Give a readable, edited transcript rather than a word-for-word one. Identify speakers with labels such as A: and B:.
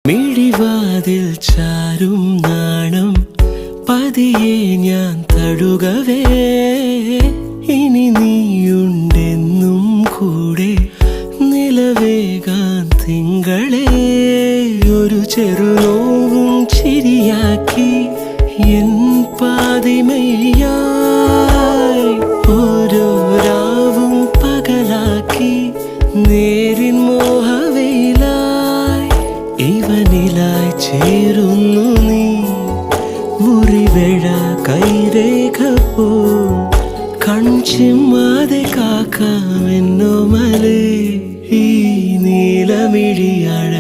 A: മിഴിവാതിൽ ചാരും നാണം പതിയെ ഞാൻ തഴുകവേ ഇനി നീയുണ്ടെന്നും കൂടെ നിലവേകാൻ തിങ്കളെ ഒരു ചെറുനോവും ചിരിയാക്കി എൻ പാതിമയായി ഓരോ രാവും പകലാക്കി നേരിൻ മോഹവയിലായി ഇവനിലായി ചേരുന്നു നീ മുറിവേഴ കൈരേഖ പോ കൺചിമ്മാതെ കാക്കാമെന്നോ മലേ ഈ നീലമിഴിയഴ